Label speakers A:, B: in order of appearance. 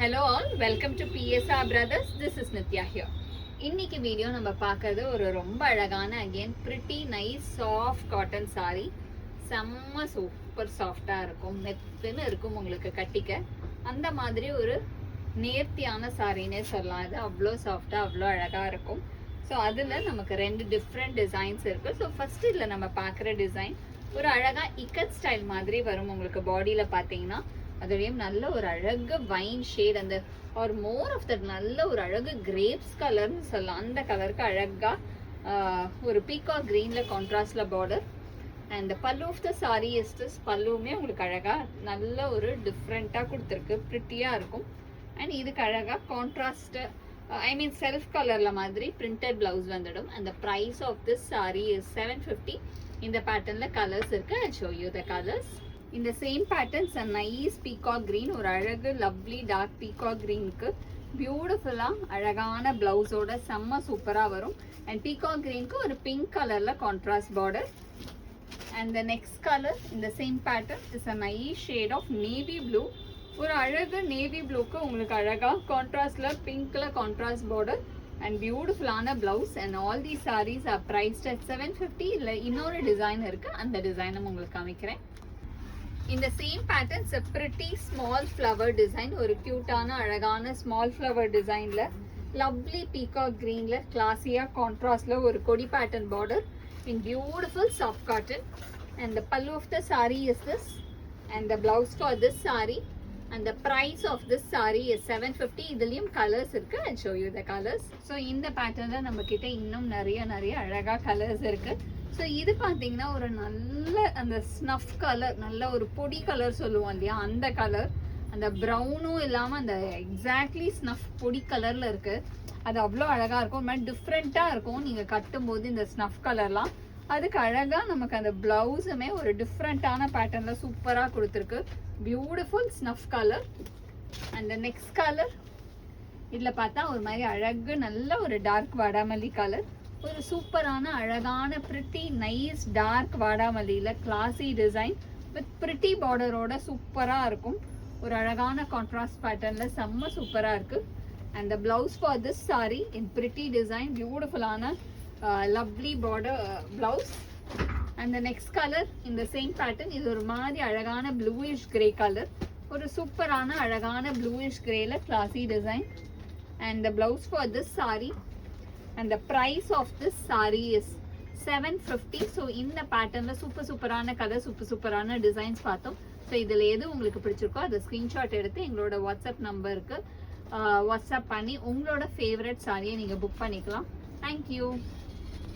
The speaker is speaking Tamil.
A: Hello all, welcome to PSR Brothers. This is Nitya here. இன்னைக்கு வீடியோ நம்ம பார்க்கறது ஒரு ரொம்ப அழகான again pretty nice soft cotton saree. செம்ம சூப்பர் சாஃப்டா இருக்கும், மெத்துன்னு இருக்கும் உங்களுக்கு கட்டிக்க. அந்த மாதிரி ஒரு நேர்த்தியான சாரினே சொல்லலாம். இது அவ்வளோ சாஃப்டா அவ்வளோ அழகா இருக்கும். ஸோ அதில் நமக்கு ரெண்டு டிஃப்ரெண்ட் டிசைன்ஸ் இருக்கு. ஸோ ஃபர்ஸ்ட் இதில் நம்ம பார்க்குற டிசைன் ஒரு அழகா இக்கட் ஸ்டைல் மாதிரி வரும். உங்களுக்கு பாடியில பார்த்தீங்கன்னா அதோடையும் நல்ல ஒரு அழகு வைன் ஷேட், அந்த ஒரு மோர் ஆஃப் தட் நல்ல ஒரு அழகு கிரேப்ஸ் கலர்னு சொல்லலாம். அந்த கலருக்கு அழகா ஒரு பீகாக் கிரீன்ல கான்ட்ராஸ்ட்ல border. And pallu of the sari is this. பல்லுவுமே உங்களுக்கு அழகா நல்ல ஒரு டிஃப்ரெண்டா கொடுத்துருக்கு, பிரிட்டியா இருக்கும். அண்ட் இதுக்கு அழகா கான்ட்ராஸ்ட் ஐ மீன் செல்ஃப் கலர்ல மாதிரி பிரிண்டட் பிளவுஸ் வந்துடும். அந்த price of this sari is 750. இந்த பேட்டர்ன்ல கலர்ஸ் இருக்கு. I show you the colours. இந்த same patterns a nice peacock green, ஒரு அழகு லவ்லி டார்க் பீகாக் கிரீனுக்கு பியூட்டிஃபுல்லா அழகான பிளவுஸோட செம்ம சூப்பரா வரும். அண்ட் பீகாக் கிரீனுக்கு ஒரு பிங்க் கலர்ல contrast border. And the next colour இந்த same pattern is a nice shade of navy blue. ஒரு அழகு நேவி ப்ளூக்கு உங்களுக்கு அழகா கான்ட்ராஸ்ட்ல பிங்க்ல கான்ட்ராஸ்ட் பார்டர் அண்ட் பியூட்டிஃபுல்லான blouse. And all the saris are priced at 750. இல்லை இன்னொரு டிசைன் இருக்கு, அந்த டிசைனும் உங்களுக்கு காமிக்கிறேன். இந்த same patterns a pretty small flower design, ஒரு கியூட்டான அழகான ஸ்மால் ஃப்ளவர் டிசைன்ல லவ்லி பீகாக் கிரீன்ல கிளாஸியா கான்ட்ராஸ்ட்ல ஒரு கொடி pattern border in beautiful soft cotton. And the pallu of the saree is this, and the blouse for this saree, and the price of this saree is 750. இதுலயும் கலர்ஸ் இருக்கு. I'll show you the colors. So இந்த பேட்டர்ன்ல நம்ம கிட்ட இன்னும் நிறைய அழகா கலர்ஸ் இருக்கு. ஸோ இது பார்த்தீங்கன்னா ஒரு நல்ல அந்த ஸ்னஃப் கலர், நல்ல ஒரு பொடி கலர் சொல்லுவோம் இல்லையா, அந்த கலர். அந்த ப்ரௌனும் இல்லாமல் அந்த எக்ஸாக்ட்லி ஸ்னஃப் பொடி கலரில் இருக்கு. அது அவ்வளோ அழகாக இருக்கும். ஒரு மாதிரி டிஃப்ரெண்ட்டாக இருக்கும் நீங்கள் கட்டும்போது இந்த ஸ்னஃப் கலர்லாம். அதுக்கு அழகாக நமக்கு அந்த ப்ளவுஸுமே ஒரு டிஃப்ரெண்ட்டான பேட்டர்னில் சூப்பராக கொடுத்துருக்கு. Beautiful snuff colour. And next colour இதில் பார்த்தா ஒரு மாதிரி அழகு நல்ல ஒரு டார்க் வாடாமல்லி கலர். ஒரு சூப்பரான அழகான பிரிட்டி நைஸ் டார்க் வாடாமல்லியில கிளாசி டிசைன் வித் பிரிட்டி பார்டரோட சூப்பரா இருக்கும். ஒரு அழகான கான்ட்ராஸ்ட் பேட்டர்ன்ல செம்ம சூப்பரா இருக்கு. And the blouse for this sari in pretty design, பியூட்டிஃபுல்லான lovely border blouse. And the next colour இந்த சேம் பேட்டர்ன், இது ஒரு மாதிரி அழகான ப்ளூயிஷ் கிரே கலர். ஒரு சூப்பரான அழகான ப்ளூயிஷ் கிரேல classy design. And the blouse for this sari and the price of this saree is 750. so இந்த பேட்டர்ன்ல சூப்பரான கலர், சூப்பரான டிசைன்ஸ் பார்த்தோம். ஸோ இதில் எது உங்களுக்கு பிடிச்சிருக்கோ அதை ஸ்க்ரீன்ஷாட் எடுத்து எங்களோட வாட்ஸ்அப் நம்பருக்கு வாட்ஸ்அப் பண்ணி உங்களோட ஃபேவரட் சாரியை நீங்கள் புக் பண்ணிக்கலாம். தேங்க்யூ.